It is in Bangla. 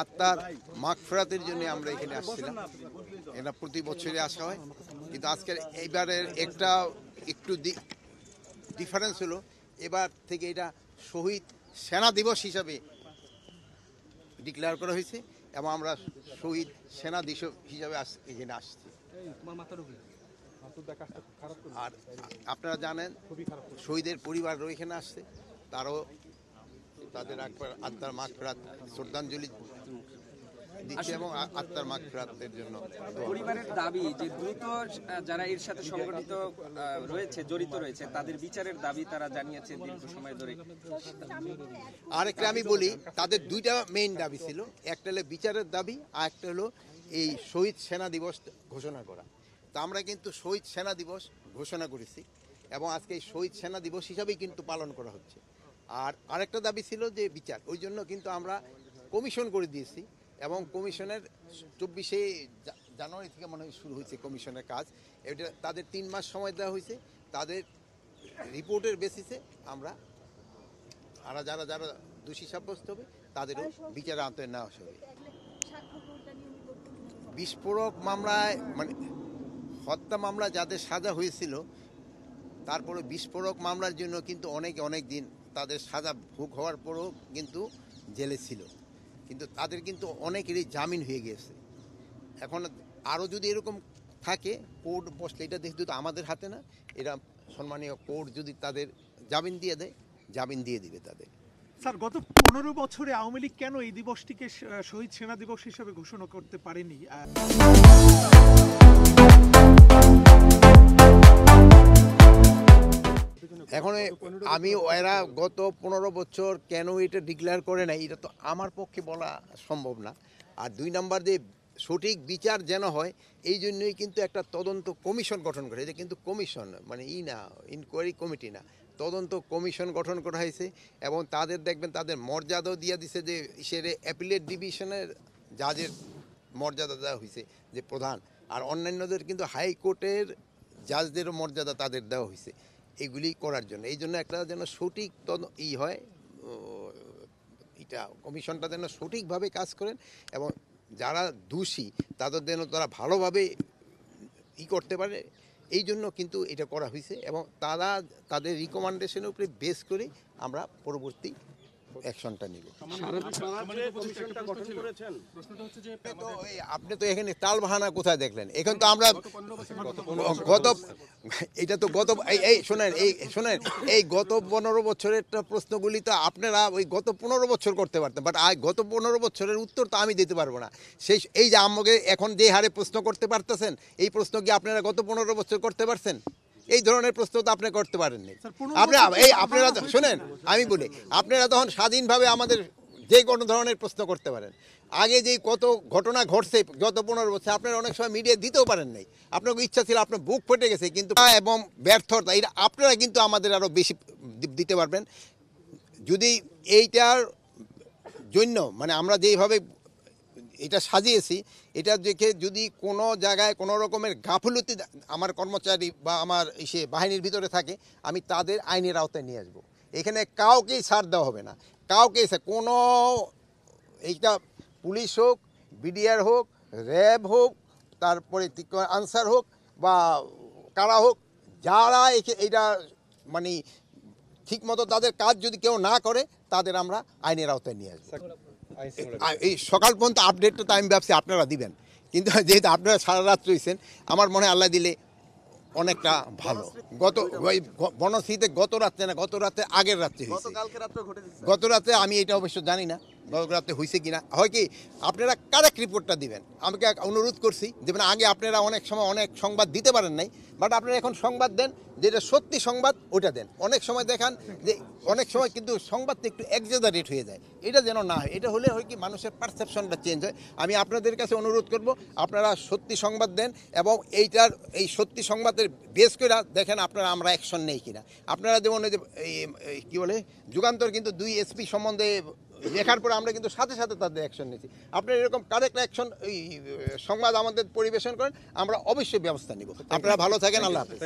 আত্মার মাগফিরাতের জন্য আমরা এখানে আসছিলাম। এটা প্রতি বছরই আসা হয়, কিন্তু আজকের এইবারের একটু ডিফারেন্স হলো, এবার থেকে এটা শহীদ সেনা দিবস হিসাবে ডিক্লেয়ার করা হয়েছে এবং আমরা শহীদ সেনা দিবস হিসাবে এখানে আসছি। আর আপনারা জানেন শহীদের পরিবারও এখানে আসছে, তারাও তাদের আত্মার মাগফিরাত শ্রদ্ধাঞ্জলি দিচ্ছে এবং আত্মার মাগফিরাতের জন্য পরিবারের দাবি যে দ্রুত যারা এর সাথে সংগঠিত জড়িত রয়েছে তাদের বিচারের দাবি তারা জানিয়েছে দীর্ঘ সময় ধরে। আরেকটা আমি বলি, তাদের দুইটা মেইন দাবি ছিল, একটা হলো বিচারের দাবি আর একটা হলো এই শহীদ সেনা দিবস ঘোষণা করা। তো আমরা কিন্তু শহীদ সেনা দিবস ঘোষণা করেছি এবং আজকে এই শহীদ সেনা দিবস হিসাবেই কিন্তু পালন করা হচ্ছে। আর আরেকটা দাবি ছিল যে বিচার, ওই জন্য কিন্তু আমরা কমিশন করে দিয়েছি এবং কমিশনের 24শে জানুয়ারি থেকে মনে হয় শুরু হয়েছে কমিশনের কাজ। এটা তাদের 3 মাস সময় দেওয়া হয়েছে, তাদের রিপোর্টের বেসিসে আমরা যারা যারা দোষী সাব্যস্ত হবে তাদেরও বিচারের আওতায় নেওয়া হবে। বিস্ফোরক মামলায় মানে হত্যা মামলা যাদের সাজা হয়েছিল, তারপরে বিস্ফোরক মামলার জন্য কিন্তু অনেক দিন তাদের সাজা ভোগ হওয়ার পরও কিন্তু জেলে ছিল, কিন্তু তাদের কিন্তু অনেকেরই জামিন হয়ে গেছে। এখন আরও যদি এরকম থাকে, কোর্ট বসলে, এটা যেহেতু আমাদের হাতে না, এরা সম্মানীয় কোর্ট যদি তাদের জামিন দিয়ে দেয়, জামিন দিয়ে দিবে তাদের। স্যার, গত 15 বছরে আওয়ামী লীগ কেন এই দিবসটিকে শহীদ সেনা দিবস হিসেবে ঘোষণা করতে পারেনি? এখন এরা গত 15 বছর কেন এটা ডিক্লেয়ার করে নাই, এটা তো আমার পক্ষে বলা সম্ভব না। আর 2 নম্বর দিয়ে সঠিক বিচার যেন হয়, এই জন্যই কিন্তু একটা তদন্ত কমিশন গঠন করে। এটা কিন্তু কমিশন মানে না, ইনকোয়ারি কমিটি না, তদন্ত কমিশন গঠন করা হয়েছে এবং তাদের দেখবেন তাদের মর্যাদাও দিয়ে দিছে, যে সেরে অ্যাপিলেট ডিভিশনের জাজের মর্যাদা দেওয়া হয়েছে যে প্রধান, আর অন্যান্যদের কিন্তু হাইকোর্টের জাজদেরও মর্যাদা তাদের দেওয়া হয়েছে এগুলি করার জন্য। এই জন্য একটা যেন সঠিক হয়, এটা কমিশনটা যেন সঠিকভাবে কাজ করেন এবং যারা দোষী তাদের যেন তারা ভালোভাবে করতে পারে, এই জন্য কিন্তু এটা করা হয়েছে এবং তারা তাদের রিকমেন্ডেশনের উপরে বেস করে আমরা পরবর্তী অ্যাকশনটা নিব। আপনি তো এখানে তাল বাহানা কোথায় দেখলেন? এখন তো আমরা গত 15 বছরের প্রশ্নগুলি তো আপনারা ওই গত 15 বছর করতে পারতেন, বাট গত 15 বছরের উত্তর তো আমি দিতে পারবো না। এই যে আমাকে এখন যে হারে প্রশ্ন করতে পারতেছেন, এই প্রশ্ন কি আপনারা গত 15 বছর করতে পারছেন? এই ধরনের প্রশ্ন তো আপনি করতে পারেননি। আপনারা শোনেন, আমি বলি, আপনারা তখন স্বাধীনভাবে আমাদের যে কোনো ধরনের প্রশ্ন করতে পারেন। আগে যে কত ঘটনা ঘটছে গত 15 বছর, আপনারা অনেক সময় মিডিয়া দিতেও পারেন নাই, আপনার ইচ্ছা ছিল, আপনার বুক ফেটে গেছে, কিন্তু এবং ব্যর্থতা এটা আপনারা কিন্তু আমাদের আরও বেশি দিতে পারবেন যদি এইটার জন্য মানে আমরা যেইভাবে এটা সাজিয়েছি, এটা দেখে যদি কোনো জায়গায় কোনো রকমের গাফলতি আমার কর্মচারী বা আমার বাহিনীর ভিতরে থাকে, আমি তাদের আইনের আওতায় নিয়ে আসবো। এখানে কাউকেই ছাড় দেওয়া হবে না, কাউকেই কোনো, এইটা পুলিশ হোক, বিডিআর হোক, র্যাব হোক, তারপরে আনসার হোক বা কারা হোক, যারা এইটা মানে ঠিকমতো তাদের কাজ যদি কেউ না করে, তাদের আমরা আইনের আওতায় নিয়ে আসবো। এই সকাল পর্যন্ত আপডেটটা তো আমি ভাবছি আপনারা দিবেন, কিন্তু যেহেতু আপনারা সারা রাত রয়েছেন, আমার মনে হয় আল্লাহ দিলে অনেকটা ভালো। বনশ্রীতে গত রাতে আগের রাত্রে হয়েছে, গত রাতে আমি এটা অবশ্য জানি না গত রাতে হয়েছে কিনা। হয় কি আপনারা কারেক্ট রিপোর্টটা দিবেন, আমাকে অনুরোধ করছি যেমন আগে আপনারা অনেক সময় অনেক সংবাদ দিতে পারেন নাই, বাট আপনারা এখন সংবাদ দেন, যেটা সত্যি সংবাদ ওটা দেন। অনেক সময় দেখান যে অনেক সময় কিন্তু সংবাদটা একটু এক্সাজারেট হয়ে যায়, এটা যেন না হয়। এটা হলে হয় কি মানুষের পারসেপশনটা চেঞ্জ হয়। আমি আপনাদের কাছে অনুরোধ করব আপনারা সত্যি সংবাদ দেন এবং এই সত্যি সংবাদের বেস করে দেখেন আপনারা আমরা অ্যাকশন নেই কিনা। আপনারা যেমন এই যে কী বলে যুগান্তর কিন্তু 2 এসপি সম্বন্ধে লেখার পরে আমরা কিন্তু সাথে সাথে তাদের অ্যাকশন নিয়েছি। আপনারা এরকম কারেক্ট অ্যাকশন সংবাদ আমাদের পরিবেশন করেন, আমরা অবশ্যই ব্যবস্থা নিব। আপনারা ভালো থাকেন, আল্লাহ হাফেজ।